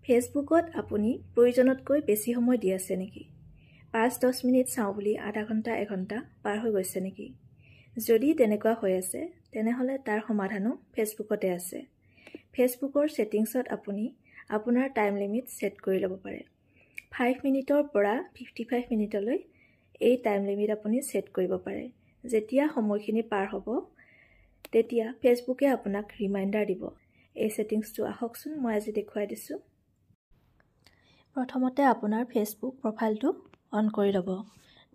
ফেচবুকত আপুনি প্ৰয়োজনতকৈ বেছি সময় দি আছে নেকি? ৫-১০ মিনিট চাওঁ বুলি আধা ঘণ্টা এঘণ্টা পাৰ হৈ গৈছে নেকি? যদি তেনেকুৱা হৈ আছে তেনেহ'লে তাৰ সমাধানো ফেচবুকতে আছে। ফেচবুকৰ ছেটিংছত আপুনি আপোনাৰ টাইম লিমিট ছেট কৰি ল'ব পাৰে। 5 মিনিটৰ পৰা 55 মিনিটলৈ এই টাইম লিমিট আপুনি ছেট কৰিব পাৰে। যেতিয়া সময়খিনি পাৰ হ'ব তেতিয়া ফেচবুকে আপোনাক ৰিমাইণ্ডাৰ দিব। এই ছেটিংছটো আহকচোন মই আজি দেখুৱাই দিছোঁ। প্ৰথমতে আপোনাৰ ফেচবুক প্ৰফাইলটো অন কৰি ল'ব।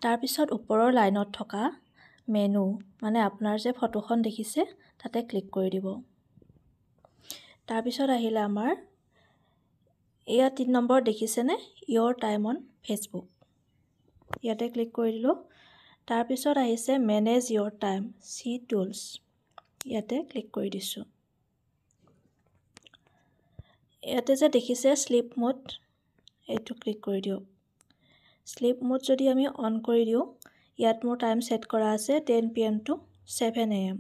তাৰপিছত ওপৰৰ লাইনত থকা মেনু মানে আপোনাৰ যে ফটোখন দেখিছে তাতে ক্লিক কৰি দিব। তাৰপিছত আহিলে আমাৰ এয়া ৩ নম্বৰ দেখিছেনে ইয়ৰ টাইম অন ফেচবুক। ইয়াতে ক্লিক কৰি দিলোঁ। তাৰপিছত আহিছে মেনেজ ইয়ৰ টাইম চি টুলছ। ইয়াতে ক্লিক কৰি দিছোঁ। ইয়াতে যে দেখিছে স্লিপ মোড এইটো ক্লিক কৰি দিয়ক। স্লিপ মোড যদি আমি অন কৰি দিওঁ ইয়াত মোৰ টাইম ছেট কৰা আছে 10 PM to 7 AM।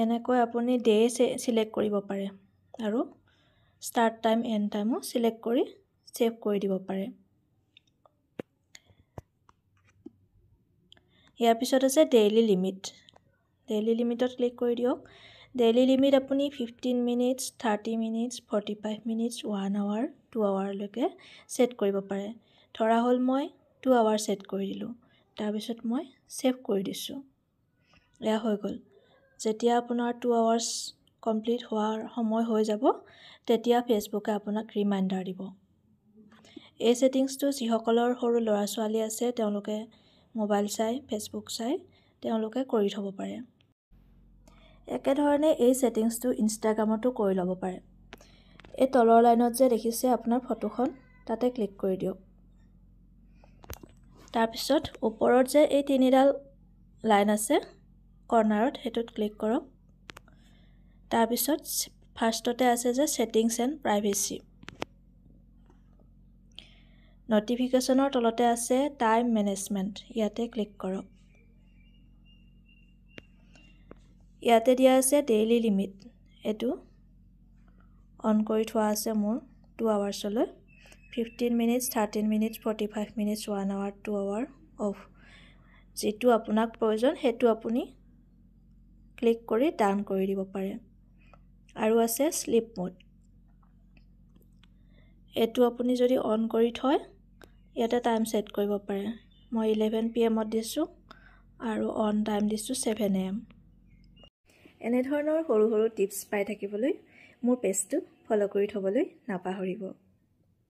এনেকৈ আপুনি ডে চিলেক্ট কৰিব পাৰে আৰু ষ্টাৰ্ট টাইম এণ্ড টাইমো চিলেক্ট কৰি ছেভ কৰি দিব পাৰে। ইয়াৰ পিছত আছে ডেইলি লিমিট। ডেইলি লিমিটত ক্লিক কৰি দিয়ক। ডেইলি লিমিট আপুনি 15 মিনিটছ 30 মিনিটছ 45 মিনিটছ 1 আৱাৰ 2 আৱাৰলৈকে ছেট কৰিব পাৰে। ধৰা হ'ল মই 2 আৱাৰ ছেট কৰি দিলোঁ। তাৰপিছত মই ছেভ কৰি দিছোঁ। এয়া হৈ গ'ল। যেতিয়া আপোনাৰ 2 আৱাৰ্ছ কমপ্লিট হোৱাৰ সময় হৈ যাব তেতিয়া ফেচবুকে আপোনাক ৰিমাইণ্ডাৰ দিব। এই ছেটিংছটো যিসকলৰ সৰু ল'ৰা ছোৱালী আছে তেওঁলোকে মোবাইল চাই ফেচবুক চাই তেওঁলোকে কৰি থ'ব পাৰে। একেধৰণে এই ছেটিংছটো ইনষ্টাগ্ৰামতো কৰি ল'ব পাৰে। এই তলৰ লাইনত যে দেখিছে আপোনাৰ ফটোখন তাতে ক্লিক কৰি দিয়ক। তাৰপিছত ওপৰত যে এই 3ডাল লাইন আছে কৰ্নাৰত সেইটোত ক্লিক কৰক। তাৰপিছত ফাৰ্ষ্টতে আছে যে ছেটিংছ এণ্ড প্ৰাইভেচি। নটিফিকেশ্যনৰ তলতে আছে টাইম মেনেজমেণ্ট। ইয়াতে ক্লিক কৰক। ইয়াতে দিয়া আছে ডেইলি লিমিট। এইটো অন কৰি থোৱা আছে মোৰ 2 আৱাৰ্ছলৈ। 15 minutes 30 minutes 45 minutes 1 hour 2 hour off. যিটো আপোনাক প্ৰয়োজন সেইটো আপুনি ক্লিক কৰি ডান কৰি দিব পাৰে। আৰু আছে স্লিপ মোড। এইটো আপুনি যদি অন কৰি থয় ইয়াতে টাইম ছেট কৰিব পাৰে। মই 11 PM দিছোঁ আৰু অন টাইম দিছোঁ 7 AM। এনেধৰণৰ সৰু সৰু টিপছ পাই থাকিবলৈ মোৰ পেজটো ফ'ল' কৰি থ'বলৈ নাপাহৰিব।